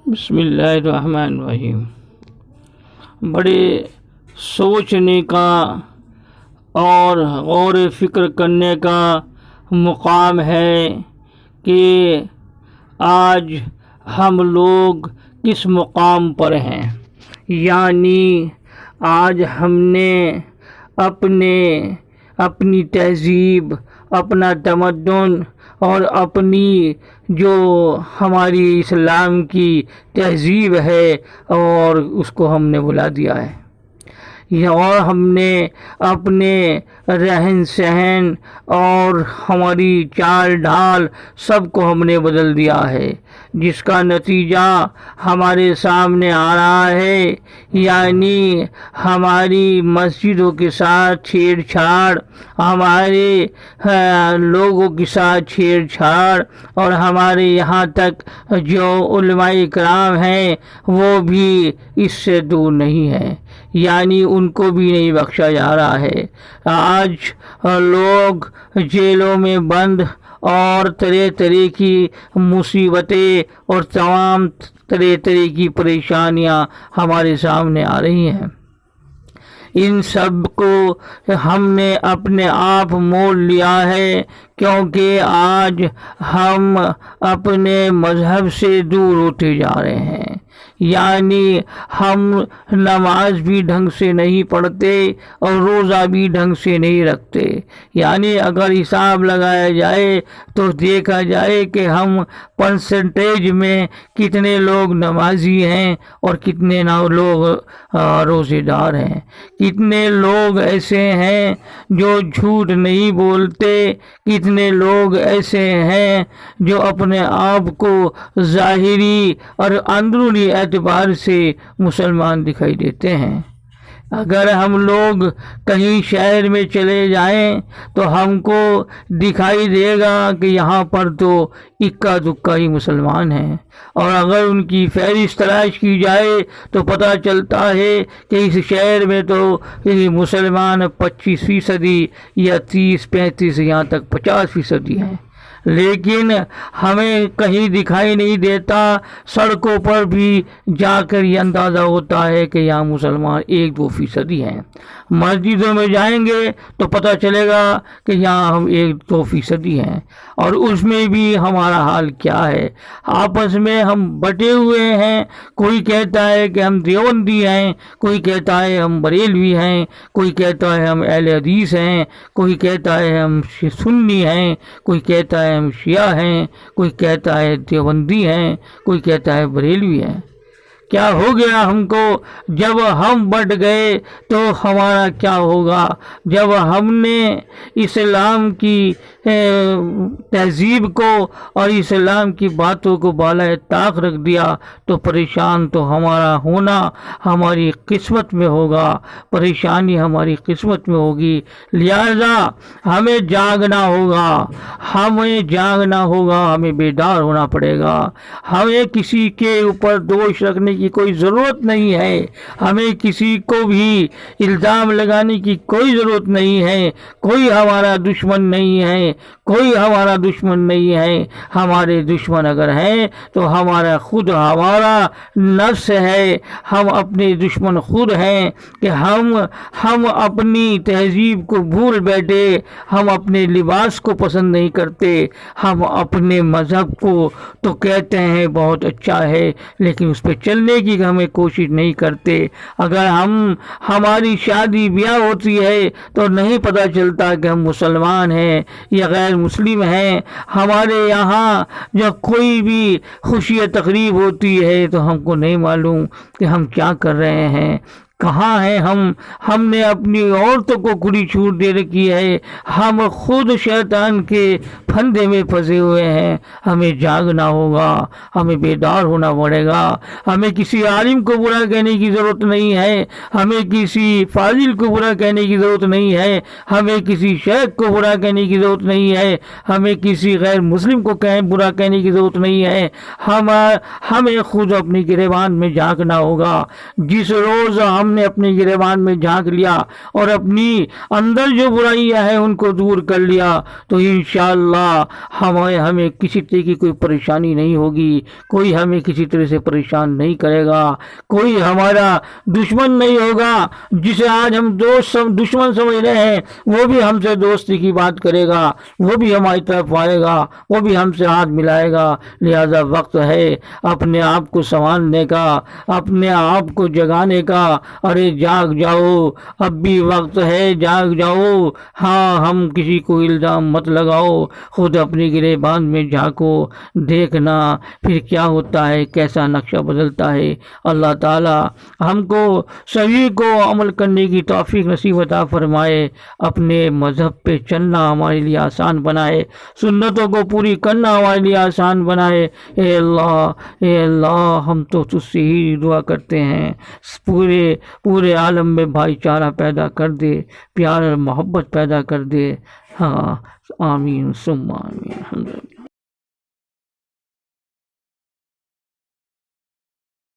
بسم اللہ الرحمن الرحیم۔ بڑے سوچنے کا اور غور و فکر کرنے کا مقام ہے کہ آج ہم لوگ کس مقام پر ہیں، یعنی آج ہم نے اپنی تہذیب، اپنا تمدن اور اپنی جو ہماری اسلام کی تہذیب ہے اور اس کو ہم نے بلا دیا ہے، اور ہم نے اپنے رہن سہن اور ہماری چال ڈھال سب کو ہم نے بدل دیا ہے، جس کا نتیجہ ہمارے سامنے آ رہا ہے، یعنی ہماری مسجدوں کے ساتھ چھیڑ چھاڑ، ہمارے لوگوں کے ساتھ چھیڑ چھاڑ، اور ہمارے یہاں تک جو علماء کرام ہیں وہ بھی اس سے دور نہیں ہیں، یعنی ان کو بھی نہیں بخشا جا رہا ہے۔ آج لوگ جیلوں میں بند اور طرح طرح کی مصیبتیں اور تمام طرح طرح کی پریشانیاں ہمارے سامنے آ رہی ہیں۔ ان سب کو ہم نے اپنے آپ مول لیا ہے، کیونکہ آج ہم اپنے مذہب سے دور ہوتے جا رہے ہیں، یعنی ہم نماز بھی ڈھنگ سے نہیں پڑھتے اور روزہ بھی ڈھنگ سے نہیں رکھتے، یعنی اگر حساب لگایا جائے تو دیکھا جائے کہ ہم پرسنٹیج میں کتنے لوگ نمازی ہیں اور کتنے لوگ روزے دار ہیں، کتنے لوگ ایسے ہیں جو جھوٹ نہیں بولتے، کتنے لوگ ایسے ہیں جو اپنے آپ کو ظاہری اور اندرونی اعتبار سے مسلمان دکھائی دیتے ہیں۔ اگر ہم لوگ کہیں شہر میں چلے جائیں تو ہم کو دکھائی دے گا کہ یہاں پر تو اکا دکا ہی مسلمان ہیں، اور اگر ان کی فہرست تلاش کی جائے تو پتہ چلتا ہے کہ اس شہر میں تو مسلمان 25% یا 30-35 یہاں تک 50% ہیں، لیکن ہمیں کہیں دکھائی نہیں دیتا۔ سڑکوں پر بھی جا کر یہ اندازہ ہوتا ہے کہ یہاں مسلمان 1-2% ہیں۔ مسجدوں میں جائیں گے تو پتہ چلے گا کہ یہاں ہم 1-2% ہیں، اور اس میں بھی ہمارا حال کیا ہے، آپس میں ہم بٹے ہوئے ہیں۔ کوئی کہتا ہے کہ ہم دیوبندی ہیں، کوئی کہتا ہے ہم بریلوی ہیں، کوئی کہتا ہے ہم اہل حدیث ہیں، کوئی کہتا ہے ہم سنی ہیں، کوئی کہتا ہے ہم شیعہ ہیں، کوئی کہتا ہے دیوبندی ہیں، کوئی کہتا ہے بریلوی ہیں۔ کیا ہو گیا ہم کو؟ جب ہم بٹ گئے تو ہمارا کیا ہوگا؟ جب ہم نے اسلام کی تہذیب کو اور اسلام کی باتوں کو بالائے طاق رکھ دیا تو پریشان تو ہمارا ہونا ہماری قسمت میں ہوگا، پریشانی ہماری قسمت میں ہوگی۔ لہذا ہمیں جاگنا ہوگا، ہمیں بیدار ہونا پڑے گا۔ ہمیں کسی کے اوپر دوش رکھنے کی کوئی ضرورت نہیں ہے، ہمیں کسی کو بھی الزام لگانے کی کوئی ضرورت نہیں ہے۔ کوئی ہمارا دشمن نہیں ہے، ہمارے دشمن اگر ہیں تو ہمارا نفس ہے، ہم اپنے دشمن خود ہیں کہ ہم اپنی تہذیب کو بھول بیٹھے، ہم اپنے لباس کو پسند نہیں کرتے، ہم اپنے مذہب کو تو کہتے ہیں بہت اچھا ہے لیکن اس پہ چلنے کی ہمیں کوشش نہیں کرتے۔ اگر ہماری شادی بیاہ ہوتی ہے تو نہیں پتہ چلتا کہ ہم مسلمان ہیں یا غیر مسلم ہیں۔ ہمارے یہاں جب کوئی بھی خوشی تقریب ہوتی ہے تو ہم کو نہیں معلوم کہ ہم کیا کر رہے ہیں، کہاں ہیں ہم نے اپنی عورتوں کو کھلی چھوٹ دے رکھی ہے، ہم خود شیطان کے پھندے میں پھنسے ہوئے ہیں۔ ہمیں جاگنا ہوگا، ہمیں بیدار ہونا پڑے گا۔ ہمیں کسی عالم کو برا کہنے کی ضرورت نہیں ہے، ہمیں کسی فاضل کو برا کہنے کی ضرورت نہیں ہے، ہمیں کسی شیخ کو برا کہنے کی ضرورت نہیں ہے، ہمیں کسی غیر مسلم کو برا کہنے کی ضرورت نہیں ہے۔ ہمیں خود اپنی گریبان میں جھانکنا ہوگا۔ جس روز ہم نے اپنے گریبان میں جھانک لیا اور اپنی اندر جو برائیاں ہیں ان کو دور کر لیا تو انشاءاللہ ہمیں کسی طرح کی کوئی پریشانی نہیں ہوگی، کوئی ہمیں کسی طرح سے پریشان نہیں کرے گا، کوئی ہمارا دشمن نہیں ہوگا۔ جسے آج ہم دشمن سمجھ رہے ہیں وہ بھی ہم سے دوستی کی بات کرے گا، وہ بھی ہماری طرف آئے گا، وہ بھی ہم سے ہاتھ ملائے گا۔ لہذا وقت ہے اپنے آپ کو سنبھالنے کا، اپنے آپ کو جگانے کا۔ ارے جاگ جاؤ، اب بھی وقت ہے، جاگ جاؤ۔ ہاں، ہم کسی کو الزام مت لگاؤ، خود اپنی گریبان میں جھانکو، دیکھنا پھر کیا ہوتا ہے، کیسا نقشہ بدلتا ہے۔ اللہ تعالی ہم کو سبھی کو عمل کرنے کی توفیق نصیب عطا فرمائے، اپنے مذہب پہ چلنا ہمارے لیے آسان بنائے، سنتوں کو پوری کرنا ہمارے لیے آسان بنائے۔ اے اللہ ہم تو تجھ سے ہی دعا کرتے ہیں، پورے عالم میں بھائی چارہ پیدا کر دے، پیار اور محبت پیدا کر دے۔ ہاں، آمین ثم آمین۔